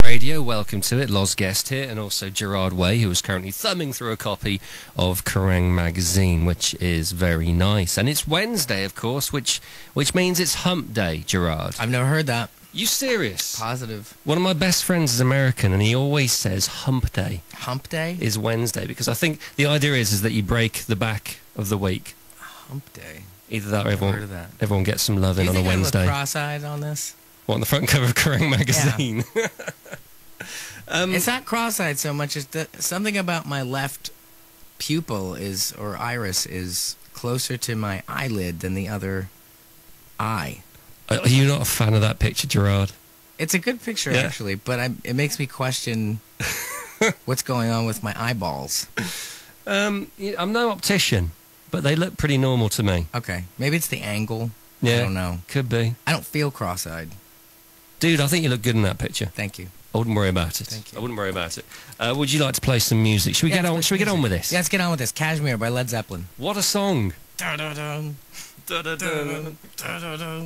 Radio, welcome to it. Loz Guest here, and also Gerard Way, who is currently thumbing through a copy of Kerrang magazine, which is very nice. And it's Wednesday, of course, which means it's Hump Day, Gerard. I've never heard that. You serious? Positive. One of my best friends is American, and he always says Hump Day. Hump Day? Is Wednesday, because I think the idea is that you break the back of the week. Hump Day. Either that or everyone gets some love in on a Wednesday. Do you think I look cross-eyed on this? What, on the front cover of Kerrang magazine? Yeah. It's not cross-eyed so much as something about my left pupil or iris is closer to my eyelid than the other eye. Are you not a fan of that picture, Gerard? It's a good picture, actually, but it makes me question what's going on with my eyeballs. I'm no optician, but they look pretty normal to me. Okay. Maybe it's the angle. Yeah, I don't know. Could be. I don't feel cross-eyed. Dude, I think you look good in that picture. Thank you. I wouldn't worry about it. Thank you. I wouldn't worry about it. Would you like to play some music? Should we get on? Should we get on with this? Yeah, let's get on with this. Kashmir by Led Zeppelin. What a song! Da-da-dum. Da-da-dum. Da-da-dum.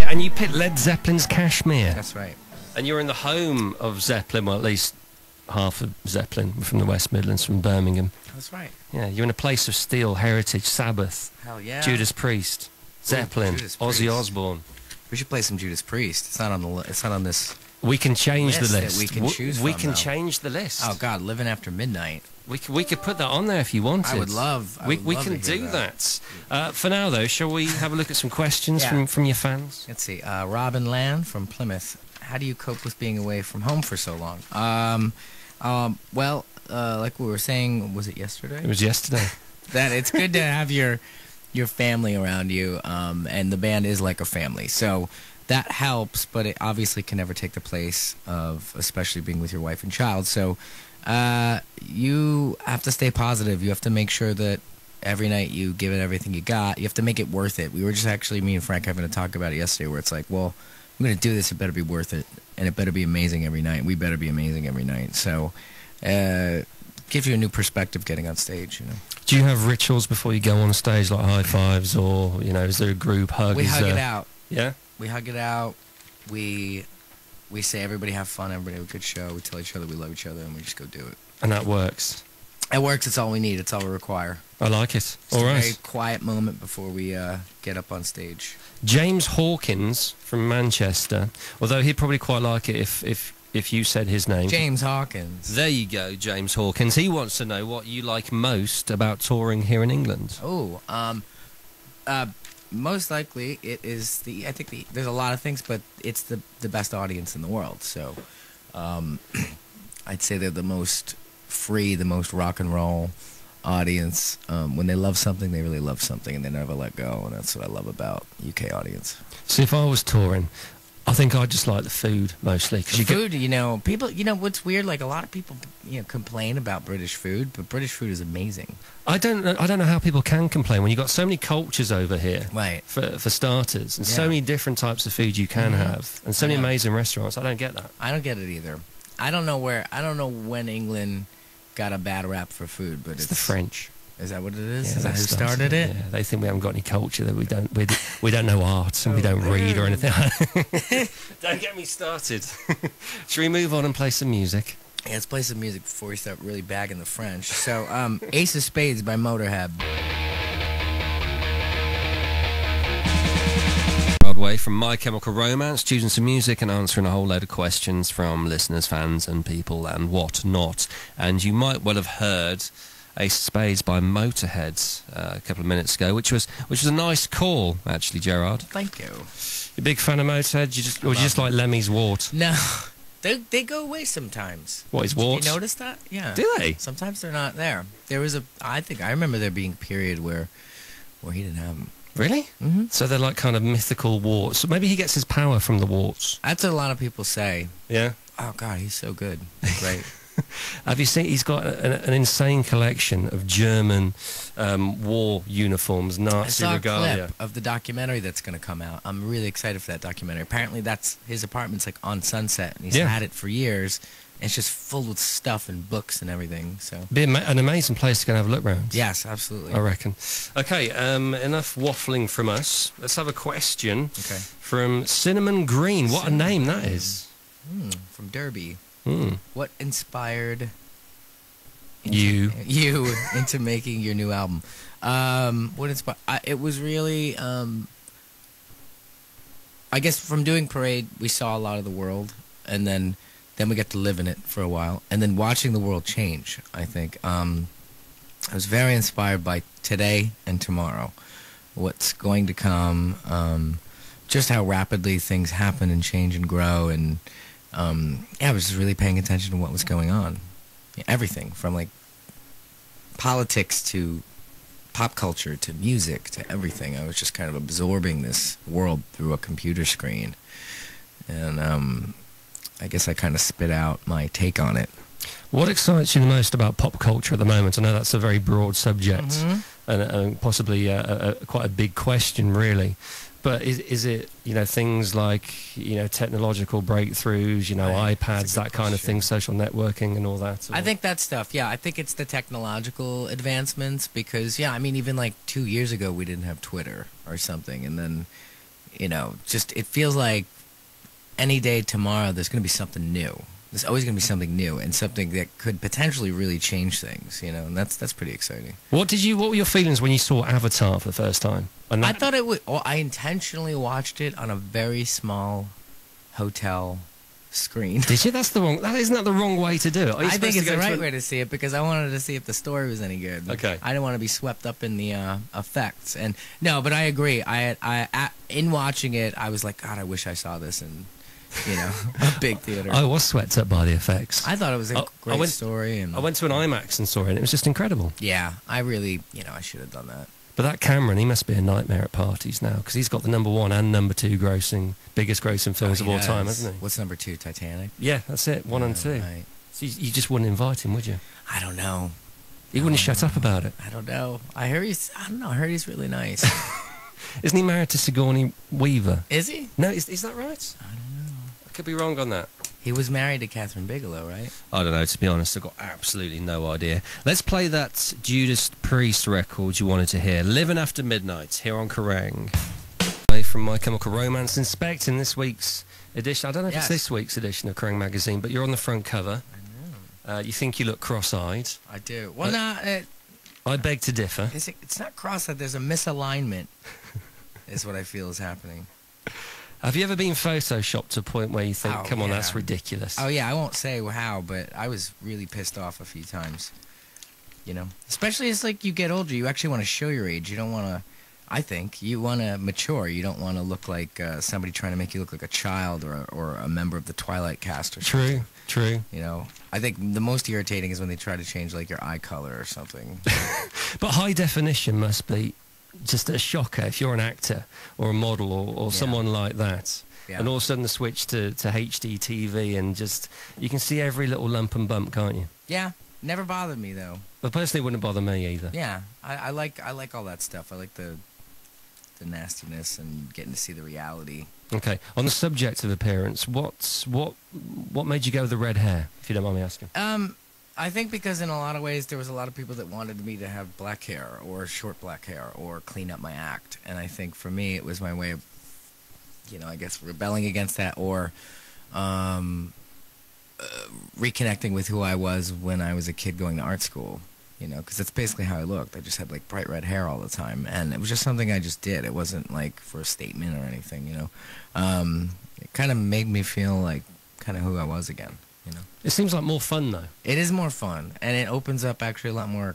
And you picked Led Zeppelin's Kashmir. That's right. And you're in the home of Zeppelin, well, at least half of Zeppelin from the West Midlands, from Birmingham. That's right. Yeah, you're in a place of steel, heritage, Sabbath. Hell yeah. Judas Priest, Zeppelin, Judas Ozzy Priest. Osbourne. We should play some Judas Priest. It's not on the. It's not on this. We can change the list list. that we can choose We from, can though. change the list. Oh God, Living After Midnight. We could put that on there if you wanted. I would love. We love can to hear do that. For now, though, shall we have a look at some questions Yeah. from your fans? Let's see. Robin Land from Plymouth. How do you cope with being away from home for so long? Well, like we were saying, was it yesterday? It was yesterday. That it's good to have your family around you, and the band is like a family. So that helps, but it obviously can never take the place of especially being with your wife and child. So you have to stay positive. You have to make sure that every night you give it everything you got. You have to make it worth it. We were just actually, me and Frank, having a talk about it yesterday where it's like, well, I'm going to do this. It better be worth it, and it better be amazing every night. We better be amazing every night. So gives you a new perspective getting on stage, you know. Do you have rituals before you go on stage, like high fives, or, you know, is there a group hug? We hug it out. Yeah? We hug it out. We say everybody have fun, everybody have a good show. We tell each other we love each other, and we just go do it. And that works? It works. It's all we need. It's all we require. I like it. It's all a right. very quiet moment before we get up on stage. James Hawkins from Manchester, although he'd probably quite like it if you said his name. James Hawkins. There you go, James Hawkins. He wants to know what you like most about touring here in England. Oh, most likely it is there's a lot of things, but it's the best audience in the world. So, I'd say they're the most free, the most rock and roll audience. When they love something, they really love something, and they never let go. And that's what I love about UK audience. So if I was touring, I think I'd just like the food mostly. The food, you know, people, you know, what's weird, like a lot of people, you know, complain about British food, but British food is amazing. I don't know how people can complain when you've got so many cultures over here. Right. For starters, and so many different types of food you can have, and so many amazing restaurants. I don't get that. I don't get it either. I don't know when England got a bad rap for food, but it's the French. Is that what it is? Yeah, is that who started it? Yeah, they think we haven't got any culture, that we don't know art, and we don't read or anything. Don't get me started. Should we move on and play some music? Yeah, let's play some music before we start really bagging the French. So, Ace of Spades by Motorhead. Way from My Chemical Romance, choosing some music and answering a whole load of questions from listeners, fans, and people and what not. And you might well have heard Ace of Spades by Motorhead a couple of minutes ago, which was a nice call, actually, Gerard. Thank you. You a big fan of Motorhead? Or you just like Lemmy's Wart? No, they go away sometimes. What is Wart? Did you notice that? Yeah. Do they? Sometimes they're not there. There was I remember there being a period where he didn't have them. Really? Mm-hmm. So they're like kind of mythical warts. So maybe he gets his power from the warts. That's what a lot of people say. Yeah? Oh, God, he's so good. Great. Have you seen, he's got an insane collection of German war uniforms, Nazi regalia. I saw a clip of the documentary that's going to come out. I'm really excited for that documentary. Apparently that's, his apartment's like on Sunset, and he's had it for years. And it's just full with stuff and books and everything. So be an amazing place to go and have a look round. Yes, absolutely. I reckon. Okay, enough waffling from us. Let's have a question from Cinnamon Green. What a name that is. From Derby. What inspired You into making your new album? What inspired? It was really, I guess, from doing Parade, we saw a lot of the world, and then we got to live in it for a while, and then watching the world change. I think I was very inspired by today and tomorrow, what's going to come, just how rapidly things happen and change and grow, and I was just really paying attention to what was going on. Everything from like politics to pop culture to music to everything. I was just kind of absorbing this world through a computer screen, and I guess I kind of spit out my take on it. What excites you the most about pop culture at the moment? I know that's a very broad subject, and possibly quite a big question, really. But is it, things like, technological breakthroughs, iPads, that kind of thing, social networking and all that? Or? I think that stuff, yeah. I think it's the technological advancements because, even like 2 years ago we didn't have Twitter or something. And then, just it feels like any day tomorrow there's going to be something new. There's always going to be something new and something that could potentially really change things, and that's pretty exciting. What were your feelings when you saw Avatar for the first time? I thought it would. I intentionally watched it on a very small hotel screen. Did you? Isn't that the wrong way to do it? I think it's the right way to see it because I wanted to see if the story was any good. Okay. I didn't want to be swept up in the effects. And no, but I agree. In watching it, I was like, God, I wish I saw this in a big theater. I was swept up by the effects. I thought it was a great story. And I went to an IMAX and saw it, and it was just incredible. Yeah, I really, I should have done that. But that Cameron, he must be a nightmare at parties now, because he's got the #1 and #2 biggest grossing films of all time, hasn't he? What's #2, Titanic? Yeah, that's it, 1 and 2. Right. So you just wouldn't invite him, would you? I don't know. He wouldn't shut up about it. I don't know. I heard he's really nice. Isn't he married to Sigourney Weaver? Is he? No, is that right? I don't know. I could be wrong on that. He was married to Catherine Bigelow, right? I don't know, to be honest. I've got absolutely no idea. Let's play that Judas Priest record you wanted to hear. Living After Midnight, here on Kerrang. From My Chemical Romance, inspecting this week's edition. I don't know if it's this week's edition of Kerrang magazine, but you're on the front cover. I know. You think you look cross-eyed. I do. Well, I beg to differ. It's not cross-eyed. There's a misalignment, is what I feel is happening. Have you ever been photoshopped to a point where you think, come on, that's ridiculous? Oh, yeah, I won't say how, but I was really pissed off a few times. Especially as, you get older, you actually want to show your age. You don't want to, I think, you want to mature. You don't want to look like somebody trying to make you look like a child or a member of the Twilight cast or something. True. I think the most irritating is when they try to change, your eye color or something. But high definition must be just a shocker if you're an actor or a model or someone like that. Yeah. And all of a sudden the switch to HD TV and just, you can see every little lump and bump, can't you? Yeah, never bothered me though. But personally, it wouldn't bother me either. Yeah, I like all that stuff. I like the nastiness and getting to see the reality. Okay, on the subject of appearance, what made you go with the red hair, if you don't mind me asking? I think because in a lot of ways there was a lot of people that wanted me to have black hair or short black hair or clean up my act. And I think for me it was my way of, I guess rebelling against that or reconnecting with who I was when I was a kid going to art school. Because that's basically how I looked. I just had bright red hair all the time. And it was just something I just did. It wasn't for a statement or anything, It kind of made me feel kind of who I was again. It seems like more fun, though. It is more fun, and it opens up actually a lot more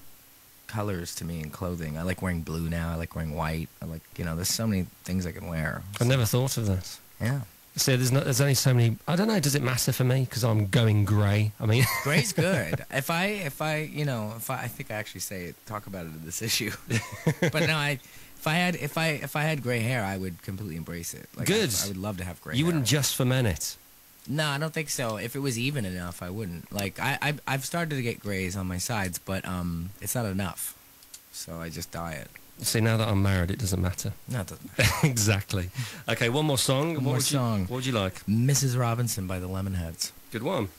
colors to me in clothing. I like wearing blue now. I like wearing white. I like, there's so many things I can wear. I never thought of that. Yeah. See, there's only so many. I don't know. Does it matter for me because I'm going grey? I mean, gray's good. If I think I actually talk about it in this issue, but no, if I had gray hair, I would completely embrace it. Good. I would love to have gray. You wouldn't just ferment it. No, I don't think so. If it was even enough, I wouldn't. I've started to get grays on my sides, but it's not enough. So I just dye it. See, now that I'm married, it doesn't matter. No, it doesn't matter. Exactly. Okay, one more song. What would you like? Mrs. Robinson by the Lemonheads. Good one.